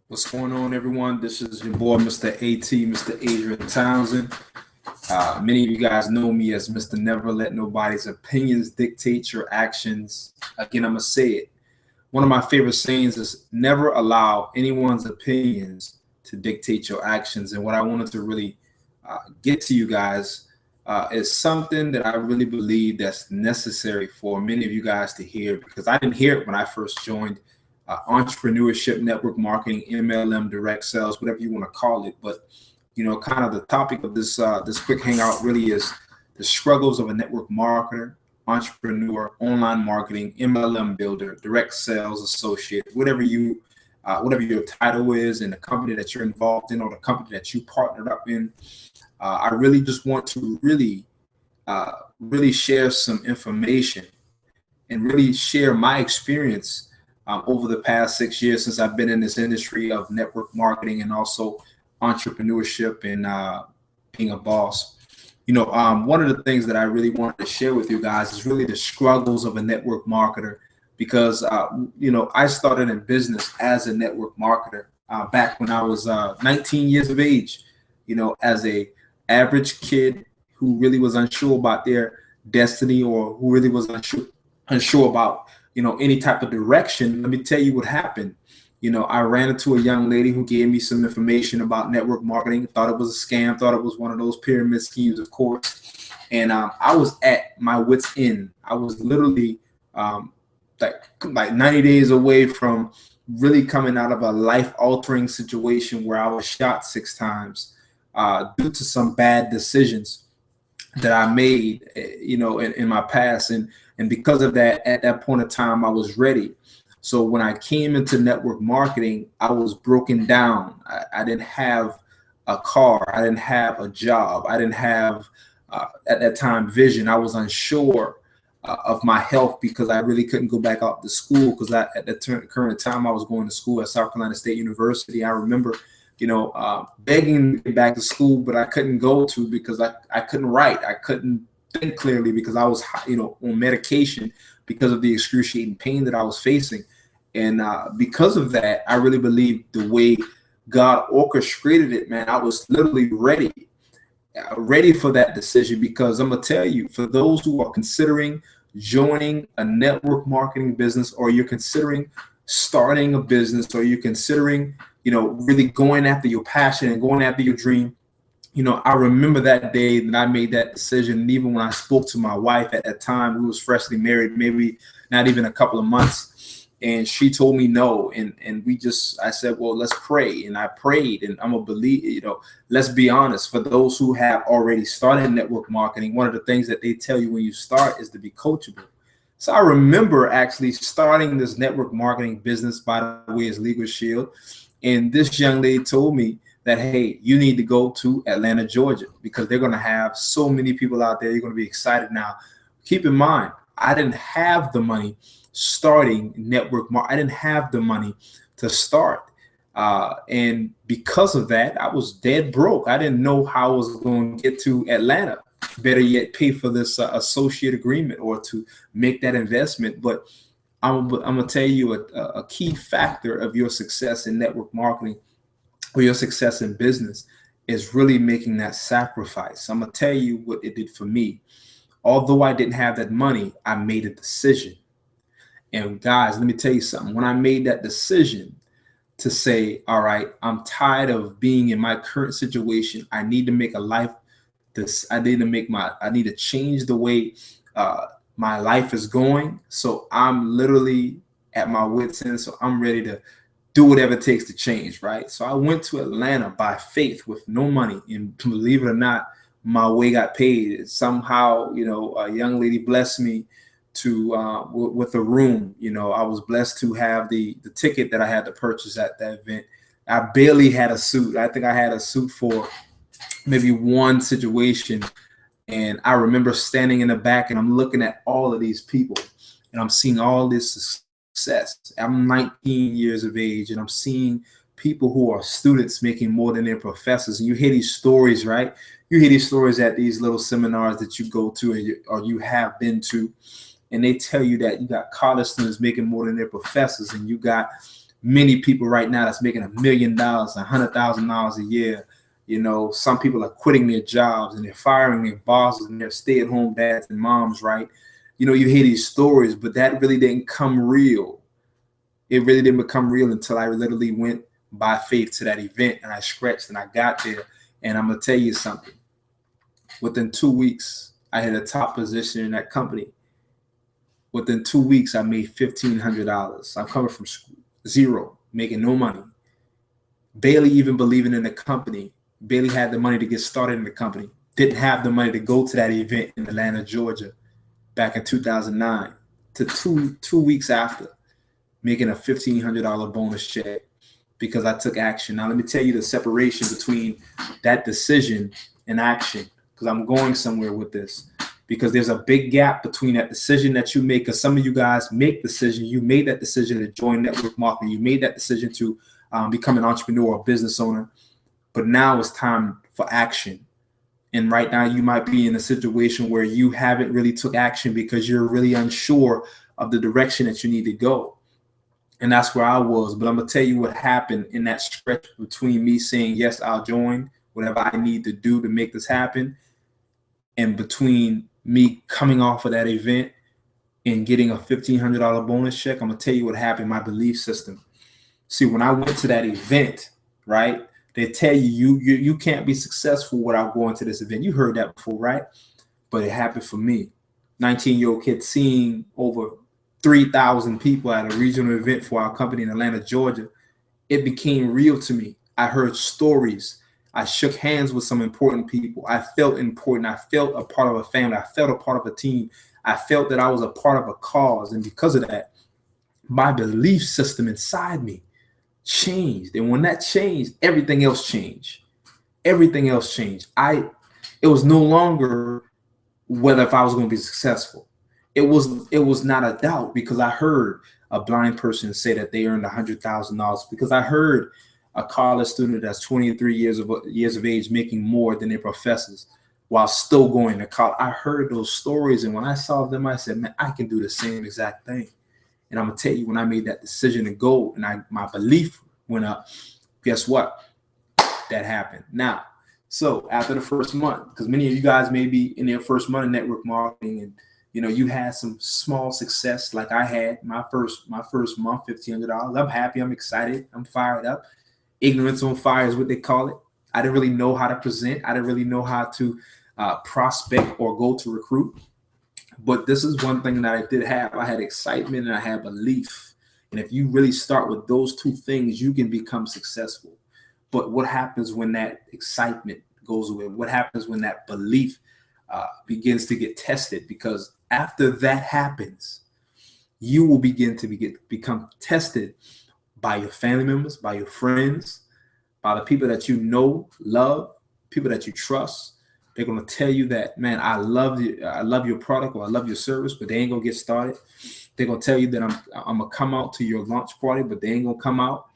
What's going on, everyone? This is your boy, Mr. AT, Mr. Adrian Townsend. Many of you guys know me as Mr. Never Let Nobody's Opinions Dictate Your Actions. Again, I'm going to say it. One of my favorite sayings is never allow anyone's opinions to dictate your actions. And what I wanted to really get to you guys is something that I really believe that's necessary for many of you guys to hear, because I didn't hear it when I first joined entrepreneurship, network marketing, MLM, direct sales, whatever you want to call it. But kind of the topic of this quick hangout really is the struggles of a network marketer, entrepreneur, online marketing, MLM builder, direct sales associate, whatever your title is, and the company that you're involved in or the company that you partnered up in. I really just want to really share some information and really share my experience over the past 6 years since I've been in this industry of network marketing and also entrepreneurship and being a boss. One of the things that I really wanted to share with you guys is really the struggles of a network marketer, because I started in business as a network marketer back when I was 19 years of age. As a average kid who really was unsure about their destiny, or who really was unsure about any type of direction. Let me tell you what happened. I ran into a young lady who gave me some information about network marketing, thought it was a scam, thought it was one of those pyramid schemes, of course. And I was at my wit's end. I was literally like 90 days away from really coming out of a life-altering situation where I was shot 6 times due to some bad decisions that I made, in my past. And because of that, at that point of time, I was ready. So when I came into network marketing, I was broken down. I didn't have a car. I didn't have a job. I didn't have, at that time, vision. I was unsure of my health because I really couldn't go back out to school, because at the current time I was going to school at South Carolina State University. I remember begging to get back to school, but I couldn't go to because I couldn't write. I couldn't think clearly because I was, on medication because of the excruciating pain that I was facing. And because of that, I really believe the way God orchestrated it, man, I was literally ready for that decision. Because I'm going to tell you, for those who are considering joining a network marketing business, or you're considering starting a business, or you're considering really going after your passion and going after your dream. I remember that day that I made that decision. And even when I spoke to my wife at that time, we was freshly married, maybe not even a couple of months. And she told me no. And I said, well, let's pray. And I prayed, and I'm going to believe, let's be honest, for those who have already started network marketing, one of the things that they tell you when you start is to be coachable. So I remember actually starting this network marketing business, by the way, is Legal Shield. And this young lady told me that, hey, you need to go to Atlanta, Georgia, because they're going to have so many people out there. You're going to be excited. Now, keep in mind, I didn't have the money starting network marketing. I didn't have the money to start. And because of that, I was dead broke. I didn't know how I was going to get to Atlanta. Better yet, pay for this associate agreement or to make that investment. But I'm going to tell you a key factor of your success in network marketing or your success in business is really making that sacrifice. I'm going to tell you what it did for me. Although I didn't have that money, I made a decision. And guys, let me tell you something. When I made that decision to say, all right, I'm tired of being in my current situation. I need to make a life. I need to change the way my life is going. So I'm literally at my wit's end. So I'm ready to do whatever it takes to change, right? So I went to Atlanta by faith with no money. And believe it or not, my way got paid. Somehow, a young lady blessed me to with a room. I was blessed to have the ticket that I had to purchase at that event. I barely had a suit. I think I had a suit for maybe one situation. And I remember standing in the back, and I'm looking at all of these people, and I'm seeing all this success. I'm 19 years of age, and I'm seeing people who are students making more than their professors. And you hear these stories, right? You hear these stories at these little seminars that you go to or you have been to, and they tell you that you got college students making more than their professors, and you got many people right now that's making $1 million, $100,000 a year. You know, some people are quitting their jobs and they're firing their bosses and they're stay-at-home dads and moms, right? You know, you hear these stories, but that really didn't come real. It really didn't become real until I literally went by faith to that event and I stretched and I got there. And I'm going to tell you something. Within 2 weeks, I had a top position in that company. Within 2 weeks, I made $1,500. I'm coming from zero, making no money, barely even believing in the company, barely had the money to get started in the company, didn't have the money to go to that event in Atlanta, Georgia, back in 2009, to two weeks after, making a $1,500 bonus check because I took action. Now, let me tell you the separation between that decision and action, because I'm going somewhere with this, because there's a big gap between that decision that you make, because some of you guys make decisions. You made that decision to join network marketing. You made that decision to become an entrepreneur or business owner, but now it's time for action. And right now you might be in a situation where you haven't really took action because you're really unsure of the direction that you need to go. And that's where I was. But I'm going to tell you what happened in that stretch between me saying, yes, I'll join whatever I need to do to make this happen, and between me coming off of that event and getting a $1,500 bonus check. I'm going to tell you what happened, my belief system. See, when I went to that event, right, they tell you can't be successful without going to this event. You heard that before, right? But it happened for me. 19-year-old kid seeing over 3,000 people at a regional event for our company in Atlanta, Georgia. It became real to me. I heard stories. I shook hands with some important people. I felt important. I felt a part of a family. I felt a part of a team. I felt that I was a part of a cause. And because of that, my belief system inside me changed. And when that changed, everything else changed. Everything else changed. It was no longer whether if I was going to be successful. It was not a doubt, because I heard a blind person say that they earned $100,000, because I heard a college student that's 23 years of age making more than their professors while still going to college. I heard those stories, and when I saw them, I said, man, I can do the same exact thing. And I'm gonna tell you, when I made that decision to go and my belief went up, guess what? That happened. Now, so after the first month, because many of you guys may be in their first month of network marketing, and you know, you had some small success like I had my first month, $1,500. I'm happy, I'm excited, I'm fired up. Ignorance on fire is what they call it. I didn't really know how to present. I didn't really know how to prospect or go to recruit. But this is one thing that I did have. I had excitement and I had belief. And if you really start with those two things, you can become successful. But what happens when that excitement goes away? What happens when that belief begins to get tested? Because after that happens, you will begin to become tested by your family members, by your friends, by the people that you know, love, people that you trust. They're going to tell you that, man, I love your product, or I love your service, but they ain't going to get started. They're going to tell you that I'm going to come out to your launch party, but they ain't going to come out.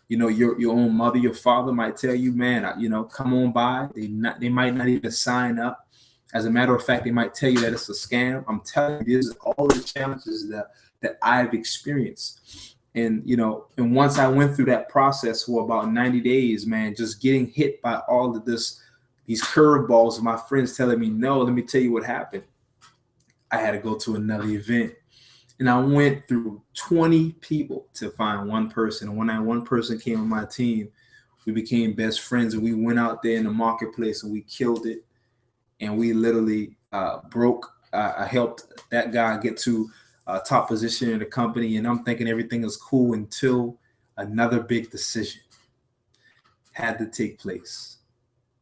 You know, your own mother, your father might tell you, man, come on by. They might not even sign up. As a matter of fact, they might tell you that it's a scam. I'm telling you, this is all the challenges that I've experienced. And, and once I went through that process for about 90 days, man, just getting hit by all of these curveballs of my friends telling me, no, let me tell you what happened. I had to go to another event. And I went through 20 people to find one person. And when that one person came on my team, we became best friends. And we went out there in the marketplace and we killed it. And we literally I helped that guy get to top position in the company, and I'm thinking everything is cool until another big decision had to take place.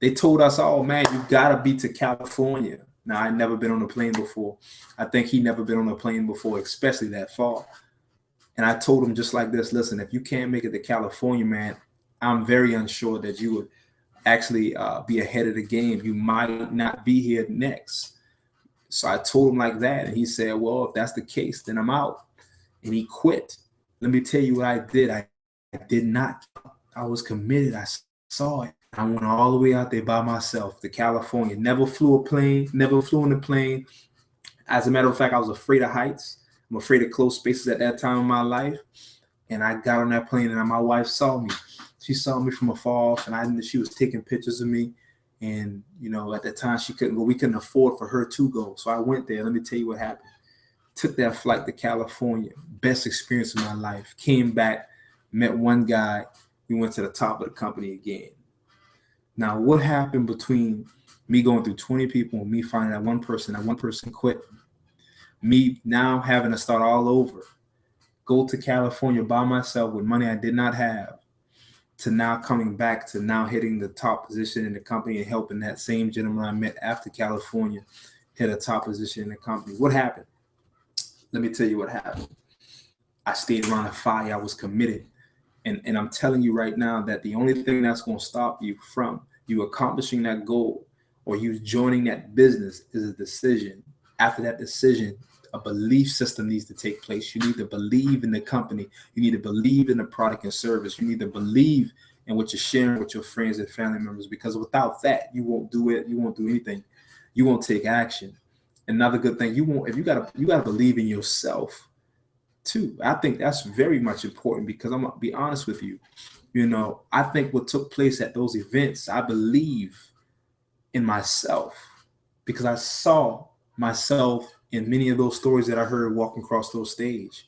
They told us, oh man, you gotta be to California. Now, I'd never been on a plane before. I think he never been on a plane before, especially that far. And I told him just like this, listen, if you can't make it to California, man, I'm very unsure that you would actually be ahead of the game. You might not be here next. So I told him like that, and he said, well, if that's the case, then I'm out. And he quit. Let me tell you what I did. I did not. I was committed. I saw it. I went all the way out there by myself to California. Never flew a plane, never flew in a plane. As a matter of fact, I was afraid of heights. I'm afraid of close spaces at that time in my life. And I got on that plane, and my wife saw me. She saw me from afar off, and I knew she was taking pictures of me. And, you know, at that time she couldn't go. We couldn't afford for her to go. So I went there. Let me tell you what happened. Took that flight to California. Best experience of my life. Came back, met one guy. We went to the top of the company again. Now, what happened between me going through 20 people and me finding that one person quit, me now having to start all over, go to California by myself with money I did not have, to now coming back to now hitting the top position in the company and helping that same gentleman I met after California hit a top position in the company. What happened? Let me tell you what happened. I stayed around the fire. I was committed. And I'm telling you right now that the only thing that's going to stop you from you accomplishing that goal or you joining that business is a decision. After that decision, a belief system needs to take place. You need to believe in the company. You need to believe in the product and service. You need to believe in what you're sharing with your friends and family members, because without that, you won't do it. You won't do anything. You won't take action. Another good thing, if you gotta believe in yourself too. I think that's very much important, because I'm gonna be honest with you. You know, I think what took place at those events, I believe in myself because I saw myself in many of those stories that I heard walking across those stage.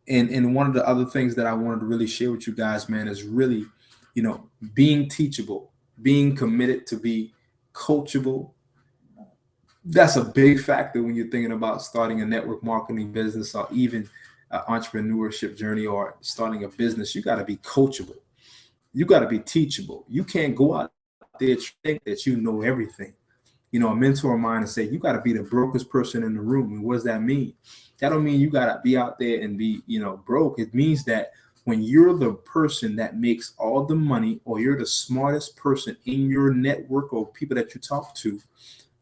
And one of the other things that I wanted to really share with you guys, man, is really, you know, being teachable, being committed to be coachable. That's a big factor when you're thinking about starting a network marketing business or even an entrepreneurship journey or starting a business. You got to be coachable. You got to be teachable. You can't go out there think that you know everything. You know, a mentor of mine and say, you got to be the brokest person in the room. And what does that mean? That don't mean you got to be out there and be, you know, broke. It means that when you're the person that makes all the money, or you're the smartest person in your network or people that you talk to,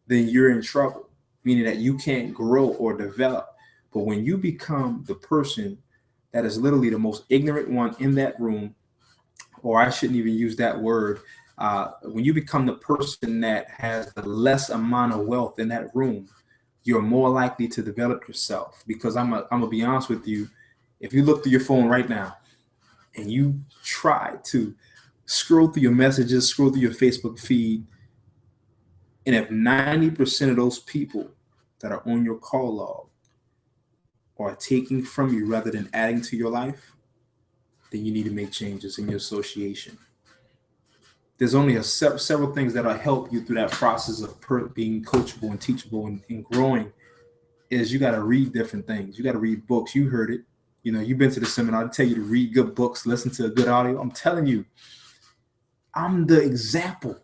then you're in trouble, meaning that you can't grow or develop. But when you become the person that is literally the most ignorant one in that room, or I shouldn't even use that word, when you become the person that has the less amount of wealth in that room, you're more likely to develop yourself. Because I'm gonna be honest with you, if you look through your phone right now and you try to scroll through your messages, scroll through your Facebook feed, and if 90% of those people that are on your call log are taking from you rather than adding to your life, then you need to make changes in your association. There's only several things that'll help you through that process of being coachable and teachable and growing. Is you got to read different things. You got to read books. You heard it. You know, you've been to the seminar. I tell you to read good books, listen to good audio. I'm telling you, I'm the example.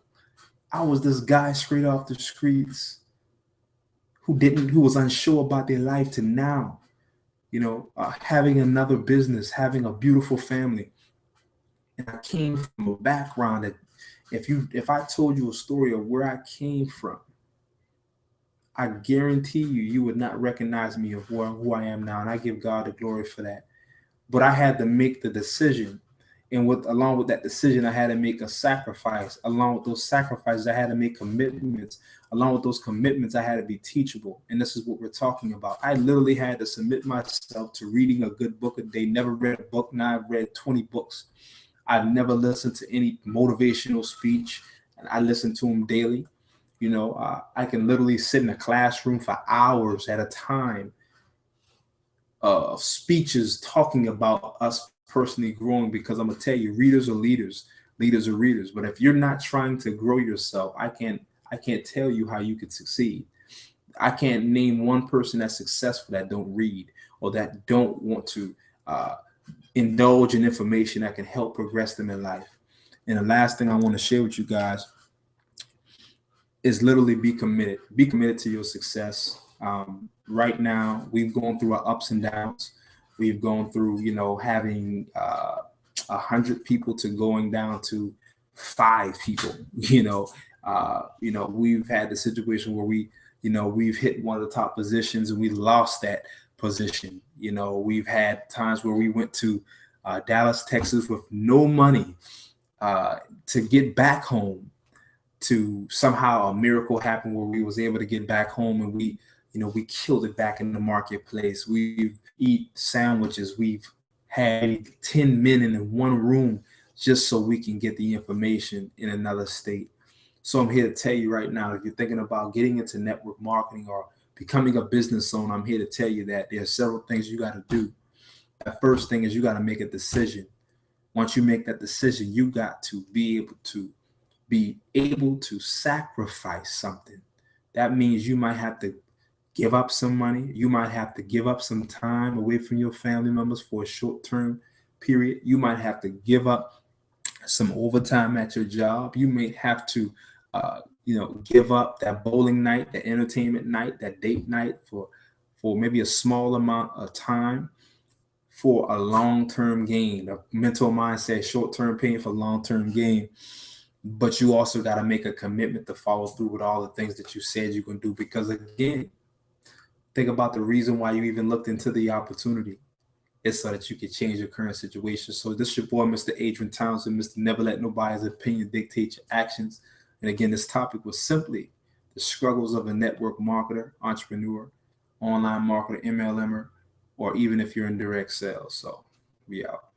I was this guy straight off the streets who was unsure about their life to now, you know, having another business, having a beautiful family. And I came from a background that if I told you a story of where I came from, I guarantee you would not recognize me of who I am now. And I give God the glory for that. But I had to make the decision. And along with that decision, I had to make a sacrifice. Along with those sacrifices, I had to make commitments. Along with those commitments, I had to be teachable. And this is what we're talking about. I literally had to submit myself to reading a good book a day. Never read a book. Now I've read 20 books. I've never listened to any motivational speech, and I listen to them daily. You know, I can literally sit in a classroom for hours at a time of speeches talking about us personally growing, because I'm gonna tell you, readers are leaders, leaders are readers. But if you're not trying to grow yourself, I can't tell you how you could succeed. I can't name one person that's successful that don't read or that don't want to indulge in information that can help progress them in life. And the last thing I want to share with you guys is literally be committed. Be committed to your success. Right now, we've gone through our ups and downs. We've gone through, you know, having 100 people to going down to 5 people. We've had the situation where we've hit one of the top positions and we lost that position. You know, we've had times where we went to Dallas, Texas with no money to get back home, to somehow a miracle happened where we was able to get back home, and we killed it back in the marketplace. We've eat sandwiches. We've had 10 men in one room just so we can get the information in another state. So I'm here to tell you right now, if you're thinking about getting into network marketing or becoming a business owner, I'm here to tell you that there are several things you got to do. The first thing is you got to make a decision. Once you make that decision, you got to be able to sacrifice something. That means you might have to give up some money. You might have to give up some time away from your family members for a short-term period. You might have to give up some overtime at your job. You may have to, give up that bowling night, that entertainment night, that date night for maybe a small amount of time for a long-term gain. A mental mindset, short-term pain for long-term gain. But you also got to make a commitment to follow through with all the things that you said you're going to do. Because again, think about the reason why you even looked into the opportunity. It's so that you can change your current situation. So this is your boy, Mr. Adrian Townsend, Mr. Never Let Nobody's Opinion Dictate Your Actions. And again, this topic was simply the struggles of a network marketer, entrepreneur, online marketer, MLMer, or even if you're in direct sales. So we out.